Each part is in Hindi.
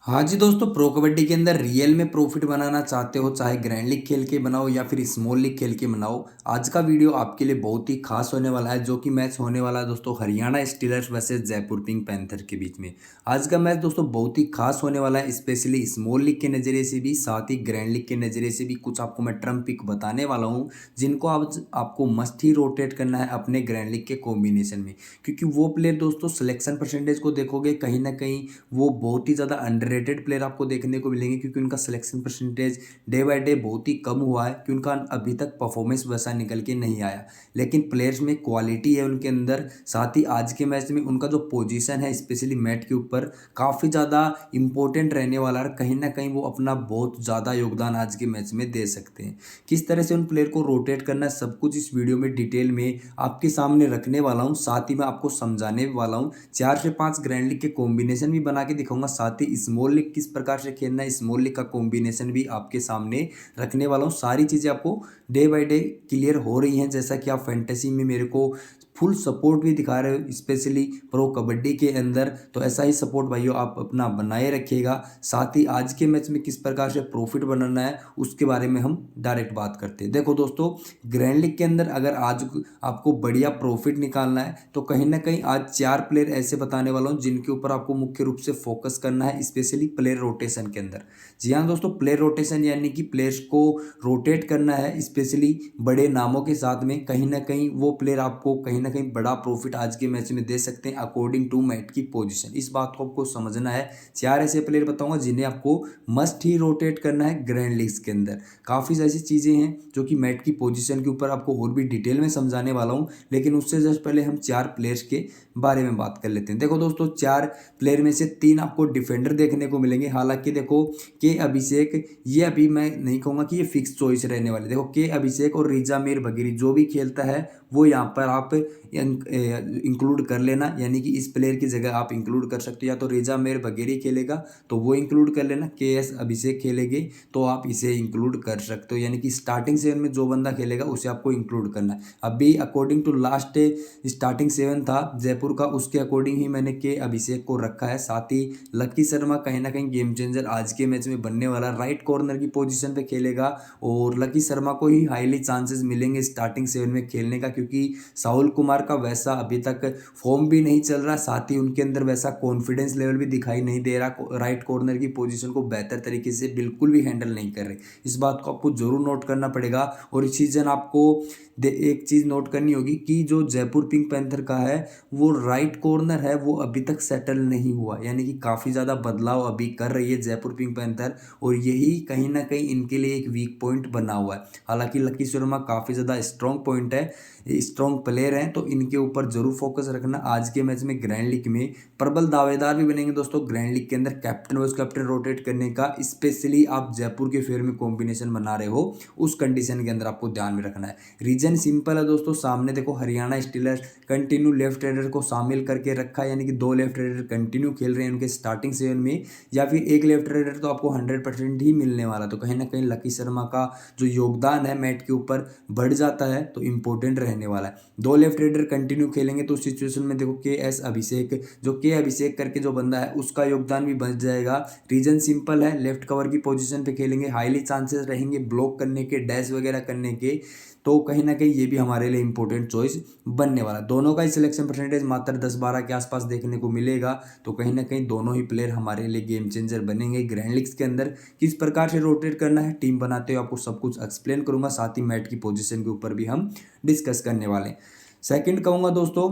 हाँ जी दोस्तों, प्रो कबड्डी के अंदर रियल में प्रॉफिट बनाना चाहते हो, चाहे ग्रैंड लीग खेल के बनाओ या फिर स्मॉल लीग खेल के बनाओ। आज का वीडियो आपके लिए बहुत ही खास होने वाला है, जो कि मैच होने वाला है दोस्तों Haryana stealers versus Jaipur pink panther के बीच में। आज का मैच दोस्तों बहुत ही खास होने वाला है, स्पेशली स्मॉल लीग के नज़रिए से भी, साथ ही ग्रैंड लीग के नज़रिए से भी। कुछ आपको मैं ट्रम्प पिक बताने वाला हूँ जिनको आपको मस्ट ही रोटेट करना है अपने ग्रैंड लीग के कॉम्बिनेशन में, क्योंकि वो प्लेयर दोस्तों सिलेक्शन परसेंटेज को देखोगे कहीं ना कहीं वो बहुत ही ज़्यादा अंडररेटेड प्लेयर आपको देखने को मिलेंगे, क्योंकि उनका selection percentage day by day बहुत ही कम हुआ है कि उनका अभी तक परफॉर्मेंस वैसा निकल के नहीं आया। लेकिन प्लेयर्स में क्वालिटी है उनके अंदर, साथ ही आज के मैच में उनका जो पोजीशन है स्पेशली मैट के ऊपर काफ़ी ज़्यादा इंपॉर्टेंट रहने वाला है। कहीं ना कहीं वो अपना बहुत ज़्यादा योगदान आज के मैच में दे सकते हैं। किस तरह से उन प्लेयर को रोटेट करना है सब कुछ इस वीडियो में डिटेल में आपके सामने रखने वाला हूँ, साथ ही मैं आपको समझाने वाला हूँ। 4 से 5 ग्रैंड लीग के कॉम्बिनेशन भी बना के दिखाऊंगा, साथ ही स्मॉल लीग किस प्रकार से खेलना है स्मॉल लीग का कॉम्बिनेशन भी आपके सामने रखने वाला हूँ। सारी चीज़ें आपको डे बाय डे क्लियर हो रही हैं, जैसा कि आप फैंटेसी में मेरे को फुल सपोर्ट भी दिखा रहे हो स्पेशली प्रो कबड्डी के अंदर। तो ऐसा ही सपोर्ट भाइयों आप अपना बनाए रखिएगा। साथ ही आज के मैच में किस प्रकार से प्रॉफिट बनाना है उसके बारे में हम डायरेक्ट बात करते हैं। देखो दोस्तों, ग्रैंड लीग के अंदर अगर आज आपको बढ़िया प्रॉफिट निकालना है तो कहीं ना कहीं आज 4 प्लेयर ऐसे बताने वाला हूँ जिनके ऊपर आपको मुख्य रूप से फोकस करना है, स्पेशली प्लेयर रोटेशन के अंदर। जी हाँ दोस्तों, प्लेयर रोटेशन यानी कि प्लेयर्स को रोटेट करना है, स्पेशली बड़े नामों के साथ में। कहीं ना कहीं वो प्लेयर आपको कहीं ना कहीं बड़ा प्रॉफिट आज के मैच में दे सकते हैं अकॉर्डिंग टू मैट की पोजीशन। इस बात को आपको समझना है। 4 ऐसे प्लेयर बताऊंगा जिन्हें आपको मस्ट ही रोटेट करना है ग्रैंड लीग्स के अंदर। काफ़ी ऐसी चीज़ें हैं जो कि मैट की पोजीशन के ऊपर आपको और भी डिटेल में समझाने वाला हूँ, लेकिन उससे जस्ट पहले हम 4 प्लेयर्स के बारे में बात कर लेते हैं। देखो दोस्तों, 4 प्लेयर में से 3 आपको डिफेंडर देखने को मिलेंगे। हालांकि देखो के अभिषेक, ये अभी मैं नहीं कहूँगा कि ये फिक्स चॉइस रहने वाले। देखो के अभिषेक और रिजा मीर बगेरी जो भी खेलता है वो यहाँ पर आप इंक्लूड कर लेना, यानी कि इस प्लेयर की जगह आप इंक्लूड कर सकते हो। या तो रिजा मीर बगेरी खेलेगा तो वो इंक्लूड कर लेना, के एस अभिषेक खेलेंगे तो आप इसे इंक्लूड कर सकते हो, यानी कि स्टार्टिंग 7 में जो बंदा खेलेगा उसे आपको इंक्लूड करना है। अभी अकॉर्डिंग टू लास्ट स्टार्टिंग 7 था जयपुर का, उसके अकॉर्डिंग ही मैंने के अभिषेक को रखा है। साथ ही लकी शर्मा कहीं ना कहीं गेम चेंजर आज के मैच में बनने वाला, राइट कॉर्नर की पोजीशन पे खेलेगा और लकी शर्मा को ही हाईली चांसेस मिलेंगे स्टार्टिंग 7 में खेलने का, क्योंकि साहुल कुमार का वैसा अभी तक फॉर्म भी नहीं चल रहा, साथ ही उनके अंदर वैसा कॉन्फिडेंस लेवल भी दिखाई नहीं दे रहा। राइट कॉर्नर की पोजीशन को बेहतर तरीके से बिल्कुल भी हैंडल नहीं कर रहे। इस बात को आपको जरूर नोट करना पड़ेगा। और इस सीजन आपको एक चीज़ नोट करनी होगी कि जो जयपुर पिंक पैंथर का है वो राइट कॉर्नर है, वो अभी तक सेटल नहीं हुआ, यानी कि काफ़ी ज़्यादा बदलाव अभी कर रही है जयपुर पिंक पैंथर, और यही कहीं ना कहीं इनके लिए एक वीक पॉइंट बना हुआ है। हालांकि लकी शर्मा काफ़ी ज़्यादा स्ट्रॉन्ग पॉइंट है, स्ट्रॉन्ग प्लेयर हैं, तो इनके ऊपर जरूर फोकस रखना। आज के मैच में ग्रैंड लीग में प्रबल दावेदार भी बनेंगे दोस्तों ग्रैंड लीग के अंदर कैप्टन वाइस कैप्टन रोटेट करने का, स्पेशली आप जयपुर के फेवर में कॉम्बिनेशन बना रहे हो उस कंडीशन के अंदर आपको ध्यान में रखना है। रीजन सिंपल है दोस्तों, सामने देखो Haryana stealers continue left raider को शामिल करके रखा है, यानी कि 2 लेफ्ट रेडर कंटिन्यू खेल रहे हैं उनके स्टार्टिंग 7 में, या फिर एक लेफ्ट रेडर तो आपको 100% ही मिलने वाला। तो कहीं ना कहीं लकी शर्मा का जो योगदान है मैट के ऊपर बढ़ जाता है, तो इंपॉर्टेंट रहने वाला है। 2 लेफ्ट रेडर कंटिन्यू खेलेंगे तो उस सिचुएशन में देखो के एस अभिषेक, जो के अभिषेक करके जो बंदा है उसका योगदान भी बच जाएगा। रीजन सिंपल है, लेफ्ट कवर की पोजीशन पे खेलेंगे, हाईली चांसेस रहेंगे ब्लॉक करने के, डैश वगैरह करने के, तो कहीं ना कहीं ये भी हमारे लिए इंपॉर्टेंट चॉइस बनने वाला। दोनों का ही सिलेक्शन परसेंटेज मात्र 10-12 के आसपास देखने को मिलेगा, तो कहीं ना कहीं दोनों ही प्लेयर हमारे लिए गेम चेंजर बनेंगे ग्रैंड लीग्स के अंदर। किस प्रकार से रोटेट करना है, टीम बनाते हुए आपको सब कुछ एक्सप्लेन करूंगा, साथ ही मैट की पोजीशन के ऊपर भी हम डिस्कस करने वाले हैं। सेकंड कहूंगा दोस्तों,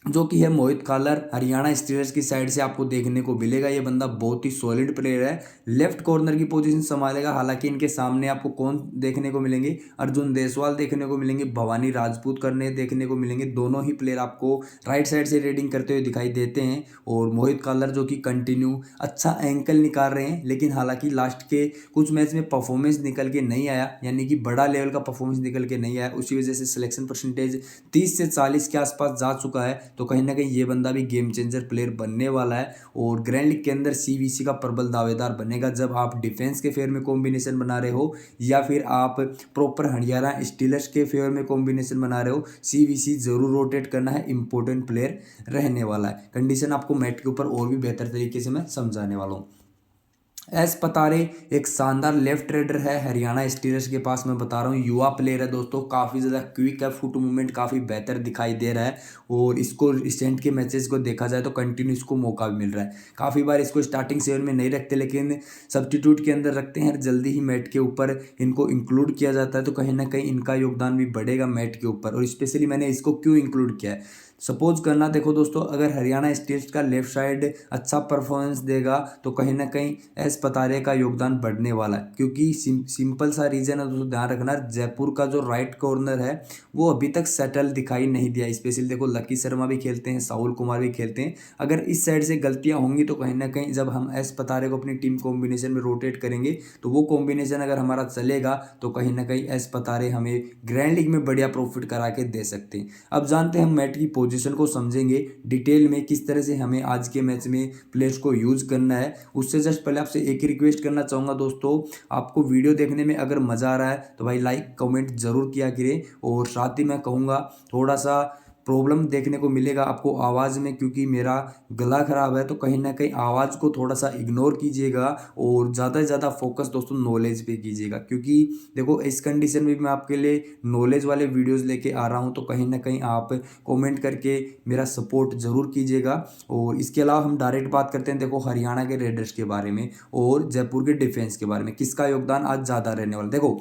जो कि है मोहित कालर, हरियाणा स्टीलर्स की साइड से आपको देखने को मिलेगा। ये बंदा बहुत ही सॉलिड प्लेयर है, लेफ्ट कॉर्नर की पोजीशन संभालेगा। हालांकि इनके सामने आपको कौन देखने को मिलेंगे, अर्जुन देसवाल देखने को मिलेंगे, भवानी राजपूत करने देखने को मिलेंगे। दोनों ही प्लेयर आपको राइट साइड से रेडिंग करते हुए दिखाई देते हैं। और मोहित कालर जो कि कंटिन्यू अच्छा एंकल निकाल रहे हैं, लेकिन हालांकि लास्ट के कुछ मैच में परफॉर्मेंस निकल के नहीं आया, यानी कि बड़ा लेवल का परफॉर्मेंस निकल के नहीं आया, उसी वजह से सिलेक्शन परसेंटेज 30 से 40 के आसपास जा चुका है। तो कहीं ना कहीं ये बंदा भी गेम चेंजर प्लेयर बनने वाला है और ग्रैंड लीग के अंदर सीवीसी का प्रबल दावेदार बनेगा, जब आप डिफेंस के फेवर में कॉम्बिनेशन बना रहे हो या फिर आप प्रॉपर हरियाणा स्टीलर्स के फेवर में कॉम्बिनेशन बना रहे हो। सीवीसी जरूर रोटेट करना है, इंपॉर्टेंट प्लेयर रहने वाला है। कंडीशन आपको मैट के ऊपर और भी बेहतर तरीके से मैं समझाने वाला हूँ। एस पतारे एक शानदार लेफ्ट रेडर है हरियाणा स्टीलर्स के पास, मैं बता रहा हूँ युवा प्लेयर है दोस्तों, काफ़ी ज़्यादा क्विक है, फुट मूवमेंट काफ़ी बेहतर दिखाई दे रहा है और इसको रिसेंट के मैचेस को देखा जाए तो कंटिन्यू इसको मौका भी मिल रहा है। काफ़ी बार इसको स्टार्टिंग 7 में नहीं रखते लेकिन सब्स्टिट्यूट के अंदर रखते हैं, जल्दी ही मैट के ऊपर इनको इंक्लूड किया जाता है, तो कहीं ना कहीं इनका योगदान भी बढ़ेगा मैट के ऊपर। और स्पेशली मैंने इसको क्यों इंक्लूड किया है, सपोज करना देखो दोस्तों, अगर हरियाणा स्टील्स का लेफ्ट साइड अच्छा परफॉर्मेंस देगा तो कहीं ना कहीं एस पतारे का योगदान बढ़ने वाला है, क्योंकि सिंपल सा रीज़न है दोस्तों, ध्यान रखना, जयपुर का जो राइट कॉर्नर है वो अभी तक सेटल दिखाई नहीं दिया। स्पेशली देखो लकी शर्मा भी खेलते हैं, साहुल कुमार भी खेलते हैं, अगर इस साइड से गलतियां होंगी तो कहीं ना कहीं जब हम एस पतारे को अपनी टीम कॉम्बिनेशन में रोटेट करेंगे तो वो कॉम्बिनेशन अगर हमारा चलेगा तो कहीं ना कहीं एस पतारे हमें ग्रैंड लीग में बढ़िया प्रॉफिट करा के दे सकते हैं। अब जानते हैं हम मैट की पोजीशन को समझेंगे डिटेल में, किस तरह से हमें आज के मैच में प्लेयर्स को यूज करना है। उससे जस्ट पहले आपसे एक ही रिक्वेस्ट करना चाहूँगा दोस्तों, आपको वीडियो देखने में अगर मज़ा आ रहा है तो भाई लाइक कमेंट जरूर किया करें, और साथ ही मैं कहूँगा थोड़ा सा प्रॉब्लम देखने को मिलेगा आपको आवाज़ में, क्योंकि मेरा गला ख़राब है, तो कहीं ना कहीं आवाज़ को थोड़ा सा इग्नोर कीजिएगा और ज़्यादा से ज़्यादा फोकस दोस्तों नॉलेज पे कीजिएगा, क्योंकि देखो इस कंडीशन में भी मैं आपके लिए नॉलेज वाले वीडियोस लेके आ रहा हूँ, तो कहीं ना कहीं आप कमेंट करके मेरा सपोर्ट ज़रूर कीजिएगा। और इसके अलावा हम डायरेक्ट बात करते हैं देखो हरियाणा के रेडर्स के बारे में और जयपुर के डिफेंस के बारे में, किसका योगदान आज ज़्यादा रहने वाला। देखो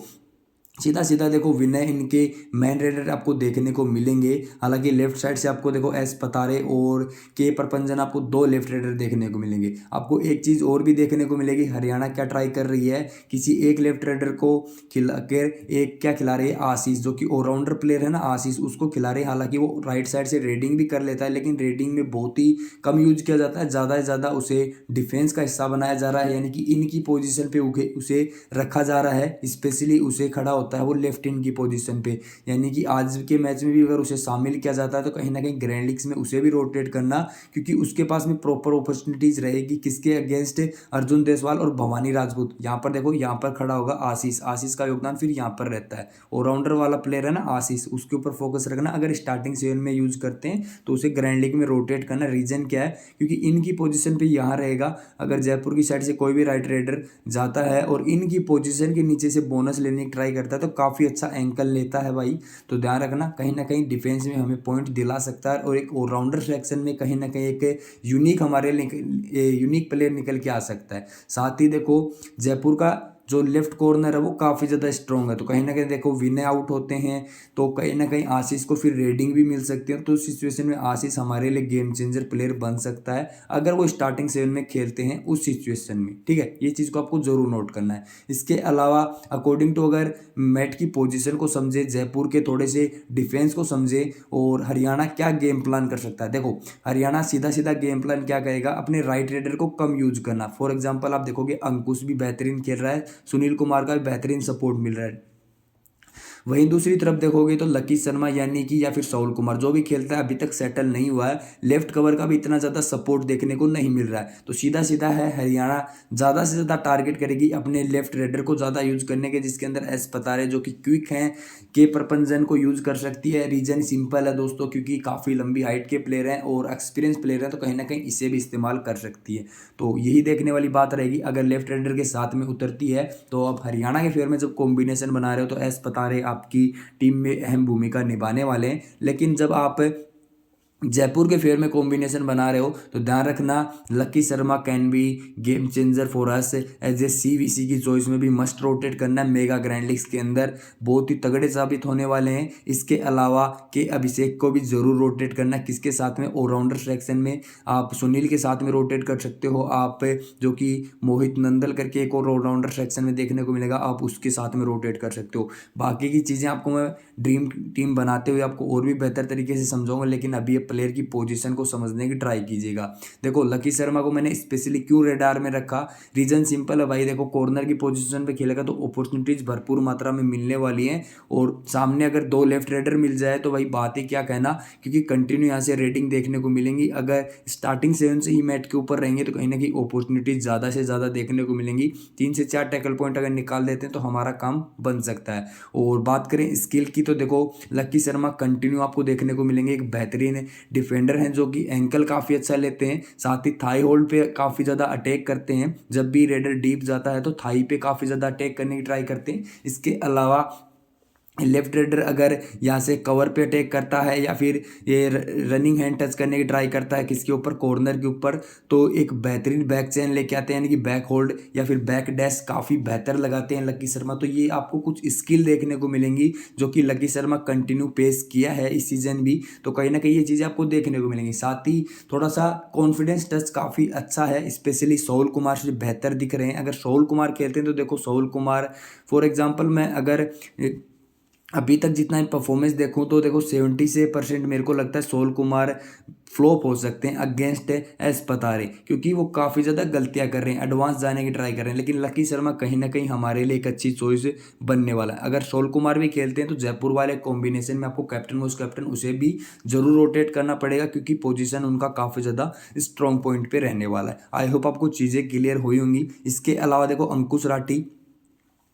सीधा सीधा देखो विनय इनके मैन रेडर आपको देखने को मिलेंगे, हालांकि लेफ्ट साइड से आपको देखो एस पतारे और के परपंजन, आपको दो लेफ्ट रेडर देखने को मिलेंगे। आपको एक चीज़ और भी देखने को मिलेगी, हरियाणा क्या ट्राई कर रही है, किसी एक लेफ्ट रेडर को खिला कर एक क्या खिला रही है, आशीष, जो कि ऑलराउंडर प्लेयर है ना आशीष, उसको खिला रहे हैं। हालांकि वो राइट साइड से रेडिंग भी कर लेता है लेकिन रेडिंग में बहुत ही कम यूज किया जाता है, ज़्यादा से ज़्यादा उसे डिफेंस का हिस्सा बनाया जा रहा है, यानी कि इनकी पोजिशन पे उसे रखा जा रहा है, स्पेशली उसे खड़ा होता है वो लेफ्ट इन की पोजीशन पे। यानी कि आज के मैच में भी अगर उसे शामिल किया जाता है तो कहीं ना कहीं ग्रैंड लीग्स में उसे भी रोटेट करना, क्योंकि उसके पास में प्रॉपर अपॉर्चुनिटीज रहेगी किसके अगेंस्ट, अर्जुन देसवाल और भवानी राजपूत। यहाँ पर देखो यहाँ पर खड़ा होगा आशीष, आशीष का योगदान फिर यहाँ पर रहता है, ऑलराउंडर वाला प्लेयर है ना आशीष, उसके ऊपर फोकस रखना। अगर स्टार्टिंग 7 में यूज करते हैं तो उसे ग्रैंड लीग में रोटेट करना। रीजन क्या है, क्योंकि इनकी पोजीशन पे यहाँ रहेगा, अगर जयपुर की साइड से कोई भी राइट रेडर जाता है और इनकी पोजीशन के नीचे से बोनस लेने की ट्राई करता है तो काफ़ी अच्छा एंकल लेता है भाई। तो ध्यान रखना, कहीं ना कहीं डिफेंस में हमें पॉइंट दिला सकता है और एक ऑलराउंडर सेक्शन में कहीं ना कहीं एक यूनिक हमारे यूनिक प्लेयर निकल के आ सकता है। साथ ही देखो जयपुर का जो लेफ्ट कॉर्नर है वो काफ़ी ज़्यादा स्ट्रॉन्ग है, तो कहीं ना कहीं देखो विनय आउट होते हैं तो कहीं ना कहीं आशीष को फिर रेडिंग भी मिल सकती है, तो उस सिचुएशन में आशीष हमारे लिए गेम चेंजर प्लेयर बन सकता है अगर वो स्टार्टिंग 7 में खेलते हैं उस सिचुएशन में। ठीक है, ये चीज़ को आपको जरूर नोट करना है। इसके अलावा अकॉर्डिंग टू अगर मैट की पोजीशन को समझे, जयपुर के थोड़े से डिफेंस को समझे और हरियाणा क्या गेम प्लान कर सकता है, देखो हरियाणा सीधा सीधा गेम प्लान क्या करेगा, अपने राइट रेडर को कम यूज करना। फॉर एग्जांपल आप देखोगे अंकुश भी बेहतरीन खेल रहा है, सुनील कुमार का भी बेहतरीन सपोर्ट मिल रहा है। वहीं दूसरी तरफ देखोगे तो लकी शर्मा यानी कि या फिर साहुल कुमार जो भी खेलता है अभी तक सेटल नहीं हुआ है, लेफ्ट कवर का भी इतना ज़्यादा सपोर्ट देखने को नहीं मिल रहा है, तो सीधा सीधा है हरियाणा ज़्यादा से ज़्यादा टारगेट करेगी अपने लेफ्ट रेडर को ज़्यादा यूज करने के, जिसके अंदर एस पतारे जो कि क्विक हैं के प्रपंजन को यूज कर सकती है। रीजन सिंपल है दोस्तों, क्योंकि काफ़ी लंबी हाइट के प्लेयर हैं और एक्सपीरियंस प्लेयर हैं, तो कहीं ना कहीं इसे भी इस्तेमाल कर सकती है। तो यही देखने वाली बात रहेगी, अगर लेफ्ट रेडर के साथ में उतरती है तो अब हरियाणा के फेवर में जब कॉम्बिनेशन बना रहे हो तो एस पतारे आपकी टीम में अहम भूमिका निभाने वाले हैं। लेकिन जब आप जयपुर के फेयर में कॉम्बिनेशन बना रहे हो तो ध्यान रखना Lucky Sharma can be game changer for us as a CVC की चॉइस में भी मस्ट रोटेट करना है। मेगा ग्रैंड लीग्स के अंदर बहुत ही तगड़े साबित होने वाले हैं। इसके अलावा के अभिषेक को भी जरूर रोटेट करना है, किसके साथ में, ऑलराउंडर सेक्शन में आप सुनील के साथ में रोटेट कर सकते हो, आप जो कि मोहित नंदल करके एक और ऑलराउंडर सेक्शन में देखने को मिलेगा, आप उसके साथ में रोटेट कर सकते हो। बाकी की चीज़ें आपको मैं ड्रीम टीम बनाते हुए आपको और भी बेहतर तरीके से समझाऊंगा, लेकिन अभी प्लेयर की पोजीशन को समझने की ट्राई कीजिएगा। देखो लकी शर्मा को मैंने स्पेशली क्यों रेडार में रखा, रीजन सिंपल है भाई, देखो कॉर्नर की पोजीशन पे खेलेगा तो अपॉर्चुनिटीज भरपूर मात्रा में मिलने वाली हैं, और सामने अगर दो लेफ्ट रेडर मिल जाए तो भाई बात ही क्या कहना, क्योंकि कंटिन्यू यहाँ से रेडिंग देखने को मिलेंगी। अगर स्टार्टिंग 7 से ही मैट के ऊपर रहेंगे तो कहीं ना कहीं अपॉर्चुनिटीज ज़्यादा से ज़्यादा देखने को मिलेंगी। 3 से 4 टैकल पॉइंट अगर निकाल देते हैं तो हमारा काम बन सकता है। और बात करें स्किल की तो देखो लकी शर्मा कंटिन्यू आपको देखने को मिलेंगे एक बेहतरीन डिफेंडर हैं जो कि एंकल काफ़ी अच्छा लेते हैं, साथ ही थाई होल्ड पे काफ़ी ज़्यादा अटैक करते हैं। जब भी रेडर डीप जाता है तो थाई पे काफ़ी ज़्यादा अटैक करने की ट्राई करते हैं। इसके अलावा लेफ्ट रेडर अगर यहाँ से कवर पे अटैक करता है या फिर ये रनिंग हैंड टच करने की ट्राई करता है किसके ऊपर, कॉर्नर के ऊपर, तो एक बेहतरीन बैक चेन लेके आते हैं, यानी कि बैक होल्ड या फिर बैक डैश काफ़ी बेहतर लगाते हैं लकी शर्मा। तो ये आपको कुछ स्किल देखने को मिलेंगी जो कि लकी शर्मा कंटिन्यू पेश किया है इस सीजन भी, तो कहीं ना कहीं ये चीज़ें आपको देखने को मिलेंगी। साथ ही थोड़ा सा कॉन्फिडेंस टच काफ़ी अच्छा है, स्पेशली सोल कुमार से बेहतर दिख रहे हैं। अगर सोल कुमार खेलते हैं तो देखो सोल कुमार फॉर एग्जाम्पल मैं अगर अभी तक जितना परफॉर्मेंस देखूं तो देखो 70% मेरे को लगता है सोल कुमार फ्लॉप हो सकते हैं अगेंस्ट एस पतारे, क्योंकि वो काफ़ी ज़्यादा गलतियां कर रहे हैं, एडवांस जाने की ट्राई कर रहे हैं। लेकिन लकी शर्मा कहीं ना कहीं हमारे लिए एक अच्छी चॉइस बनने वाला है। अगर सोल कुमार भी खेलते हैं तो जयपुर वाले कॉम्बिनेशन में आपको कैप्टन वाइस कैप्टन उसे भी जरूर रोटेट करना पड़ेगा, क्योंकि पोजीशन उनका काफ़ी ज़्यादा स्ट्रॉन्ग पॉइंट पे रहने वाला है। आई होप आपको चीज़ें क्लियर हुई होंगी। इसके अलावा देखो अंकुश राठी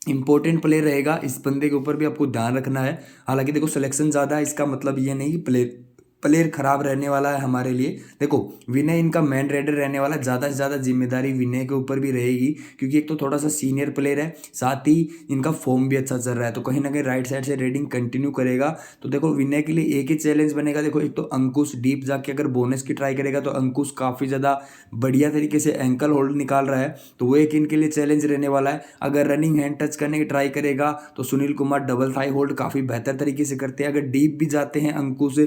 इंपॉर्टेंट प्लेयर रहेगा, इस बंदे के ऊपर भी आपको ध्यान रखना है। हालांकि देखो सिलेक्शन ज़्यादा है, इसका मतलब ये नहीं कि प्लेयर प्लेयर खराब रहने वाला है हमारे लिए। देखो विनय इनका मेन रेडर रहने वाला है, ज़्यादा से ज़्यादा जिम्मेदारी विनय के ऊपर भी रहेगी, क्योंकि एक तो थोड़ा सा सीनियर प्लेयर है, साथ ही इनका फॉर्म भी अच्छा चल रहा है, तो कहीं ना कहीं राइट साइड से रेडिंग कंटिन्यू करेगा। तो देखो विनय के लिए एक ही चैलेंज बनेगा। देखो एक तो अंकुश डीप जाके अगर बोनस की ट्राई करेगा तो अंकुश काफ़ी ज़्यादा बढ़िया तरीके से एंकल होल्ड निकाल रहा है, तो वो एक इनके लिए चैलेंज रहने वाला है। अगर रनिंग हैंड टच करने की ट्राई करेगा तो Sunil Kumar double thigh hold काफ़ी बेहतर तरीके से करते हैं। अगर डीप भी जाते हैं अंकुश,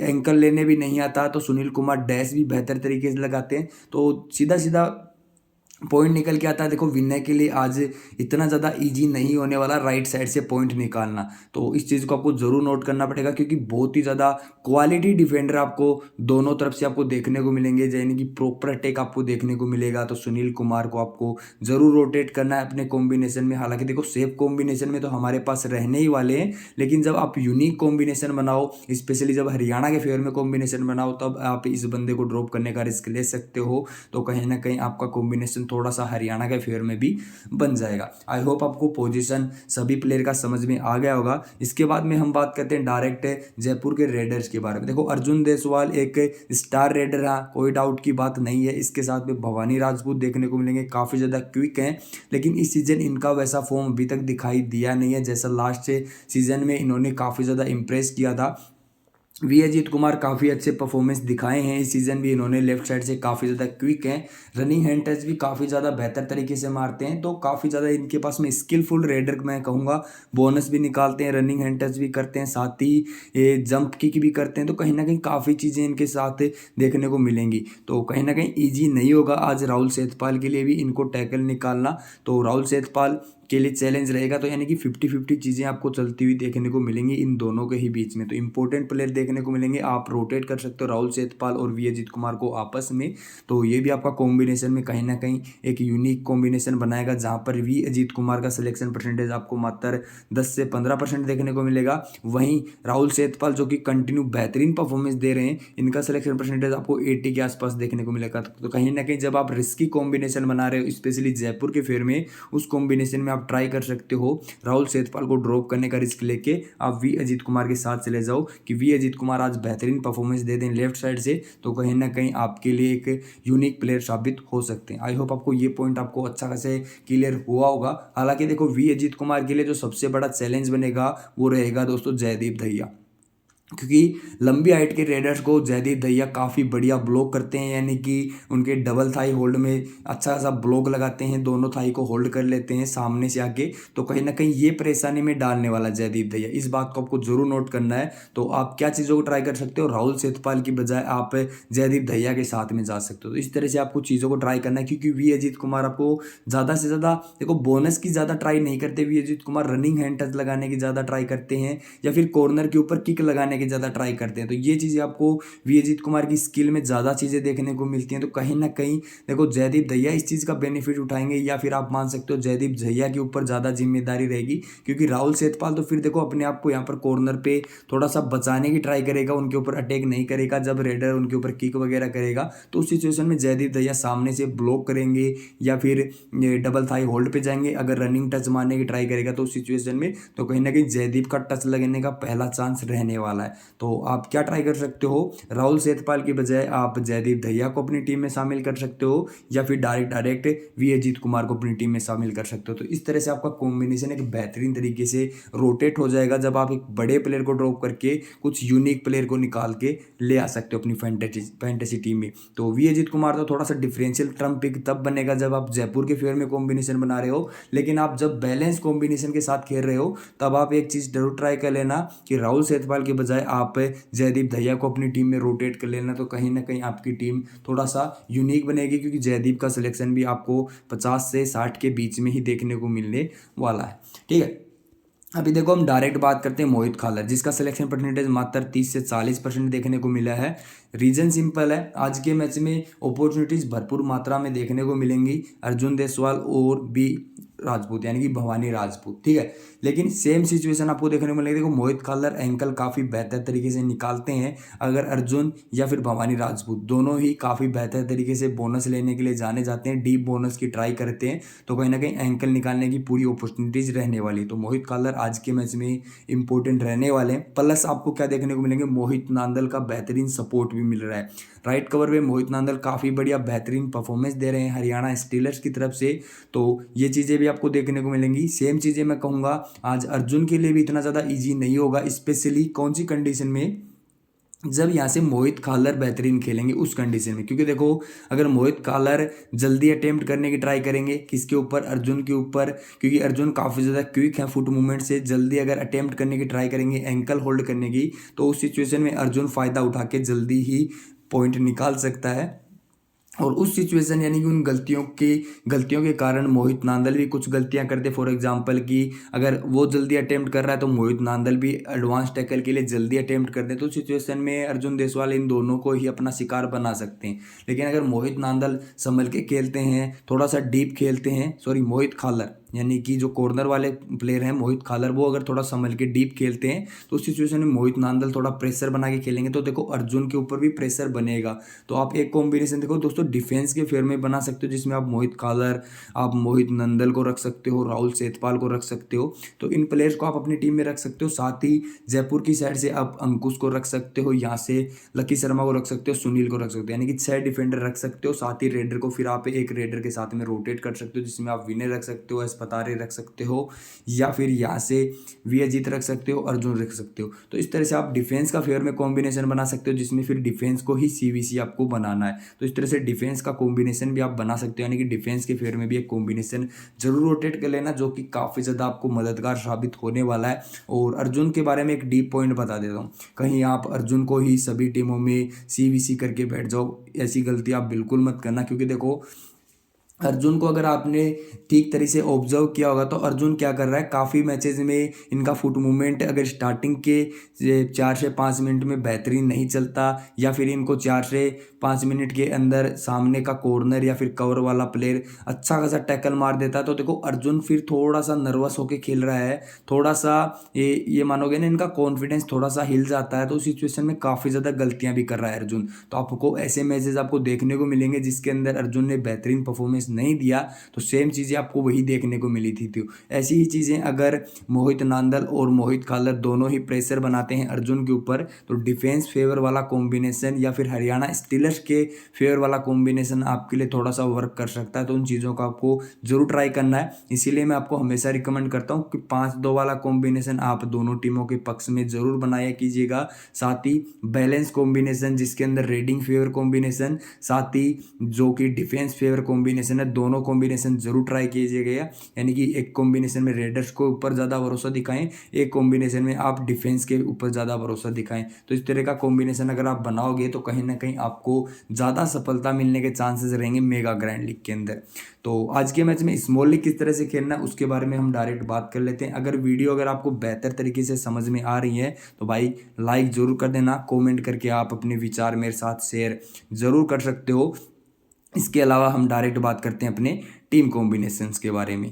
एंकल लेने भी नहीं आता, तो सुनील कुमार डैश भी बेहतर तरीके से लगाते हैं। तो सीधा सीधा पॉइंट निकल के आता है। देखो विनय के लिए आज इतना ज़्यादा इजी नहीं होने वाला राइट साइड से पॉइंट निकालना, तो इस चीज़ को आपको ज़रूर नोट करना पड़ेगा, क्योंकि बहुत ही ज़्यादा क्वालिटी डिफेंडर आपको दोनों तरफ से आपको देखने को मिलेंगे, यानी कि प्रॉपर अटैक आपको देखने को मिलेगा। तो सुनील कुमार को आपको ज़रूर रोटेट करना है अपने कॉम्बिनेशन में। हालांकि देखो सेफ कॉम्बिनेशन में तो हमारे पास रहने ही वाले हैं, लेकिन जब आप यूनिक कॉम्बिनेशन बनाओ, स्पेशली जब हरियाणा के फेवर में कॉम्बिनेशन बनाओ, तब आप इस बंदे को ड्रॉप करने का रिस्क ले सकते हो। तो कहीं ना कहीं आपका कॉम्बिनेशन थोड़ा सा हरियाणा के फेवर में भी बन जाएगा। आई होप आपको पोजीशन सभी प्लेयर का समझ में आ गया होगा। इसके बाद में हम बात करते हैं डायरेक्ट जयपुर के रेडर्स के बारे में। देखो अर्जुन देसवाल एक स्टार रेडर है, कोई डाउट की बात नहीं है। इसके साथ में भवानी राजपूत देखने को मिलेंगे, काफ़ी ज़्यादा क्विक हैं, लेकिन इस सीजन इनका वैसा फॉर्म अभी तक दिखाई दिया नहीं है जैसा लास्ट सीजन में इन्होंने काफ़ी ज़्यादा इंप्रेस किया था। वी अजीत कुमार काफ़ी अच्छे परफॉर्मेंस दिखाए हैं इस सीज़न भी इन्होंने, लेफ्ट साइड से काफ़ी ज़्यादा क्विक हैं, रनिंग हैंड टच भी काफ़ी ज़्यादा बेहतर तरीके से मारते हैं, तो काफ़ी ज़्यादा इनके पास में स्किलफुल रेडर मैं कहूँगा। बोनस भी निकालते हैं, रनिंग हैंड टच भी करते हैं, साथ ही ये जंप किक भी करते हैं, तो कहीं ना कहीं काफ़ी चीज़ें इनके साथ देखने को मिलेंगी। तो कहीं ना कहीं ईजी नहीं होगा आज राहुल सेठपाल के लिए भी इनको टैकल निकालना, तो राहुल सेठपाल के लिए चैलेंज रहेगा। तो यानी कि 50-50 चीज़ें आपको चलती हुई देखने को मिलेंगी इन दोनों के ही बीच में। तो इंपॉर्टेंट प्लेयर देखने को मिलेंगे, आप रोटेट कर सकते हो राहुल सेठपाल और वी अजीत कुमार को आपस में। तो ये भी आपका कॉम्बिनेशन में कहीं ना कहीं एक यूनिक कॉम्बिनेशन बनाएगा, जहाँ पर वी अजीत कुमार का सिलेक्शन परसेंटेज आपको मात्र 10 से 15% देखने को मिलेगा। वहीं राहुल सेठपाल जो कि कंटिन्यू बेहतरीन परफॉर्मेंस दे रहे हैं, इनका सिलेक्शन परसेंटेज आपको 80 के आसपास देखने को मिलेगा। तो कहीं ना कहीं जब आप रिस्की कॉम्बिनेशन बना रहे हो, स्पेशली जयपुर के फेवर में, उस कॉम्बिनेशन में आप ट्राई कर सकते हो राहुल सेठपाल को ड्रॉप करने का रिस्क लेके आप वी अजीत कुमार के साथ चले जाओ, कि वी अजीत कुमार आज बेहतरीन परफॉर्मेंस दे दें लेफ्ट साइड से, तो कहीं ना कहीं आपके लिए एक यूनिक प्लेयर साबित हो सकते हैं। आई होप आपको ये पॉइंट आपको अच्छा खासे क्लियर हुआ होगा। हालांकि देखो वी अजीत कुमार के लिए जो सबसे बड़ा चैलेंज बनेगा वो रहेगा दोस्तों जयदीप दहिया, क्योंकि लंबी हाइट के रेडर्स को जयदीप दहिया काफ़ी बढ़िया ब्लॉक करते हैं, यानी कि उनके डबल थाई होल्ड में अच्छा सा ब्लॉक लगाते हैं, दोनों थाई को होल्ड कर लेते हैं सामने से आके। तो कहीं ना कहीं ये परेशानी में डालने वाला जयदीप दहिया, इस बात को आपको जरूर नोट करना है। तो आप क्या चीज़ों को ट्राई कर सकते हो, राहुल सेठपाल की बजाय आप जयदीप दहिया के साथ में जा सकते हो। तो इस तरह से आपको चीज़ों को ट्राई करना है, क्योंकि वी अजीत कुमार आपको ज़्यादा से ज़्यादा देखो बोनस की ज़्यादा ट्राई नहीं करते V Ajeet Kumar, running hand touch लगाने की ज़्यादा ट्राई करते हैं, या फिर कॉर्नर के ऊपर किक लगाने की ज़्यादा ट्राई करते हैं। तो ये चीज़ें आपको वी अजीत कुमार की स्किल में ज़्यादा चीज़ें देखने को मिलती हैं। तो कहीं ना कहीं देखो जयदीप दहिया इस चीज़ का बेनिफिट उठाएंगे, या फिर आप मान सकते हो जयदीप दहिया के ऊपर ज़्यादा जिम्मेदारी रहेगी, क्योंकि राहुल सेठपाल तो फिर देखो अपने आप को यहाँ पर कॉर्नर पे थोड़ा सा बचाने की ट्राई करेगा, उनके ऊपर अटैक नहीं करेगा। जब रेडर उनके ऊपर किक वगैरह करेगा तो उस सिचुएशन में जयदीप दहिया सामने से ब्लॉक करेंगे, या फिर डबल थाई होल्ड पे जाएंगे। अगर रनिंग टच मारने की ट्राई करेगा तो उस सिचुएशन में तो कहीं ना कहीं जयदीप का टच लगने का पहला चांस रहने वाला वाला है। तो आप क्या ट्राई कर सकते हो, राहुल सेठपाल की बजाय आप जयदीप दहिया को अपनी टीम में शामिल कर सकते हो, या फिर डायरेक्ट वी अजीत कुमार को अपनी टीम में शामिल कर सकते हो। तो इस तरह से आपका कॉम्बिनेशन एक बेहतरीन तरीके से रोटेट हो जाएगा जब आप एक बड़े प्लेयर को ड्रॉप करके कुछ यूनिक प्लेयर को निकाल के ले आ सकते हो अपनी फैंटेसी टीम में। तो वी अजीत कुमार तो थोड़ा सा डिफरेंशियल ट्रम्प पिक तब बनेगा जब आप जयपुर के फेवर में कॉम्बिनेशन बना रहे हो, लेकिन आप जब बैलेंस कॉम्बिनेशन के साथ खेल रहे हो तब आप एक चीज़ जरूर ट्राई कर लेना कि राहुल सेठपाल के बजाय आप जयदीप दहिया को अपनी टीम में रोटेट कर लेना। तो कहीं ना कहीं आपकी टीम थोड़ा सा यूनिक बनेगी, क्योंकि जयदीप का सिलेक्शन भी आपको 50 से 60 के बीच में ही देखने को मिलने वाला है। ठीक है, अभी देखो हम डायरेक्ट बात करते हैं मोहित खालर, जिसका सिलेक्शन परसेंटेज मात्र 30 से 40% देखने को मिला है। रीजन सिंपल है, आज के मैच में अपॉर्चुनिटीज भरपूर मात्रा में देखने को मिलेंगी अर्जुन देसवाल और बी राजपूत यानी कि भवानी राजपूत। ठीक है, लेकिन सेम सिचुएशन आपको देखने को मिलेगी। देखो मोहित खालर एंकल काफ़ी बेहतर तरीके से निकालते हैं, अगर अर्जुन या फिर भवानी राजपूत दोनों ही काफ़ी बेहतर तरीके से बोनस लेने के लिए जाने जाते हैं, डीप बोनस की ट्राई करते हैं, तो कहीं ना कहीं एंकल निकालने की पूरी अपॉर्चुनिटीज रहने वाली। तो मोहित खालर आज के मैच में इंपॉर्टेंट रहने वाले हैं। प्लस आपको क्या देखने को मिलेंगे, मोहित नांदल का बेहतरीन सपोर्ट भी मिल रहा है। राइट कवर में मोहित नांदल काफ़ी बढ़िया बेहतरीन परफॉर्मेंस दे रहे हैं हरियाणा स्टीलर्स की तरफ से, तो ये चीज़ें भी आपको देखने को मिलेंगी। सेम चीज़ें मैं कहूँगा आज अर्जुन के लिए भी इतना ज़्यादा इजी नहीं होगा, स्पेशली कौन सी कंडीशन में, जब यहाँ से मोहित खालर बेहतरीन खेलेंगे उस कंडीशन में। क्योंकि देखो अगर मोहित खालर जल्दी अटेम्प्ट करने की ट्राई करेंगे किसके ऊपर, अर्जुन के ऊपर, क्योंकि अर्जुन काफ़ी ज़्यादा क्विक है फुट मूवमेंट से, जल्दी अगर अटेम्प्ट करने की ट्राई करेंगे एंकल होल्ड करने की, तो उस सिचुएशन में अर्जुन फ़ायदा उठा के जल्दी ही पॉइंट निकाल सकता है। और उस सिचुएशन यानी कि उन गलतियों के कारण मोहित नांदल भी कुछ गलतियां करते। फॉर एग्जांपल कि अगर वो जल्दी अटेम्प्ट कर रहा है तो मोहित नांदल भी एडवांस टैकल के लिए जल्दी अटेम्प्ट कर दे, तो सिचुएशन में अर्जुन देसवाल इन दोनों को ही अपना शिकार बना सकते हैं। लेकिन अगर मोहित नांदल संभल के खेलते हैं, थोड़ा सा डीप खेलते हैं, मोहित खालर यानी कि जो कॉर्नर वाले प्लेयर हैं मोहित खालर, वो अगर थोड़ा संभल के डीप खेलते हैं तो उस सिचुएशन में मोहित नांदल थोड़ा प्रेशर बना के खेलेंगे, तो देखो अर्जुन के ऊपर भी प्रेशर बनेगा। तो आप एक कॉम्बिनेशन देखो दोस्तों डिफेंस के फेवर में बना सकते हो, जिसमें आप मोहित खालर, आप मोहित नंदल को रख सकते हो, राहुल सेठपाल को रख सकते हो, तो इन प्लेयर्स को आप अपनी टीम में रख सकते हो। साथ ही जयपुर की साइड से आप अंकुश को रख सकते हो, यहाँ से लकी शर्मा को रख सकते हो, सुनील को रख सकते हो, यानी कि 6 डिफेंडर रख सकते हो। साथ ही रेडर को फिर आप एक रेडर के साथ में रोटेट कर सकते हो, जिसमें आप विनय रख सकते हो, अस्पतारे रख सकते हो, या फिर यहाँ से वी अजीत रख सकते हो, अर्जुन रख सकते हो। तो इस तरह से आप डिफेंस का फेवर में कॉम्बिनेशन बना सकते हो, जिसमें फिर डिफेंस को ही सीवीसी आपको बनाना है। तो इस तरह से डिफेंस का कॉम्बिनेशन भी आप बना सकते हो, यानी कि डिफेंस के फेवर में भी एक कॉम्बिनेशन जरूर रोटेट कर लेना, जो कि काफ़ी ज़्यादा आपको मददगार साबित होने वाला है। और अर्जुन के बारे में एक डीप पॉइंट बता देता हूँ, कहीं आप अर्जुन को ही सभी टीमों में सीवीसी करके बैठ जाओ, ऐसी गलती आप बिल्कुल मत करना। क्योंकि देखो अर्जुन को अगर आपने ठीक तरीके से ऑब्जर्व किया होगा तो अर्जुन क्या कर रहा है, काफ़ी मैचेज में इनका फुट मूवमेंट अगर स्टार्टिंग के 4 से 5 मिनट में बेहतरीन नहीं चलता, या फिर इनको 4 से 5 मिनट के अंदर सामने का कॉर्नर या फिर कवर वाला प्लेयर अच्छा खासा टैकल मार देता है, तो देखो अर्जुन फिर थोड़ा सा नर्वस होकर खेल रहा है, थोड़ा सा ये मानोगे ना इनका कॉन्फिडेंस थोड़ा सा हिल जाता है, तो उस सिचुएशन में काफ़ी ज़्यादा गलतियां भी कर रहा है अर्जुन। तो आपको ऐसे मैचेज आपको देखने को मिलेंगे जिसके अंदर अर्जुन ने बेहतरीन परफॉर्मेंस नहीं दिया, तो सेम चीज़ें आपको वही देखने को मिली थी। तो ऐसी ही चीज़ें अगर मोहित नांदल और मोहित खालर दोनों ही प्रेशर बनाते हैं अर्जुन के ऊपर, तो डिफेंस फेवर वाला कॉम्बिनेशन या फिर हरियाणा स्टीलर्स के फेवर वाला कॉम्बिनेशन आपके लिए थोड़ा सा वर्क कर सकता है। तो उन चीज़ों का आपको जरूर ट्राई करना है। इसीलिए मैं आपको हमेशा रिकमेंड करता हूँ कि 5-2 वाला कॉम्बिनेशन आप दोनों टीमों के पक्ष में जरूर बनाया कीजिएगा। साथ ही बैलेंस कॉम्बिनेशन जिसके अंदर रेडिंग फेवर कॉम्बिनेशन, साथ ही जो कि डिफेंस फेवर कॉम्बिनेशन है, दोनों कॉम्बिनेशन जरूर ट्राई कीजिएगा। यानी कि एक कॉम्बिनेशन में रेडर्स को ऊपर ज़्यादा भरोसा दिखाएं, एक कॉम्बिनेशन में आप डिफेंस के ऊपर ज़्यादा भरोसा दिखाएं। तो इस तरह का कॉम्बिनेशन अगर आप बनाओगे तो कहीं ना कहीं आपको ज़्यादा सफलता मिलने के चांसेस रहेंगे मेगा ग्रैंड लीग के अंदर। तो आज के मैच में स्मॉल लीग किस तरह से खेलना है उसके बारे में हम डायरेक्ट बात कर लेते हैं। अगर आपको बेहतर तरीके से समझ में आ रही है तो भाई लाइक जरूर कर देना, कमेंट करके आप अपने विचार मेरे साथ शेयर जरूर कर सकते हो। इसके अलावा हम डायरेक्ट बात करते हैं अपने टीम कॉम्बिनेशंस के बारे में।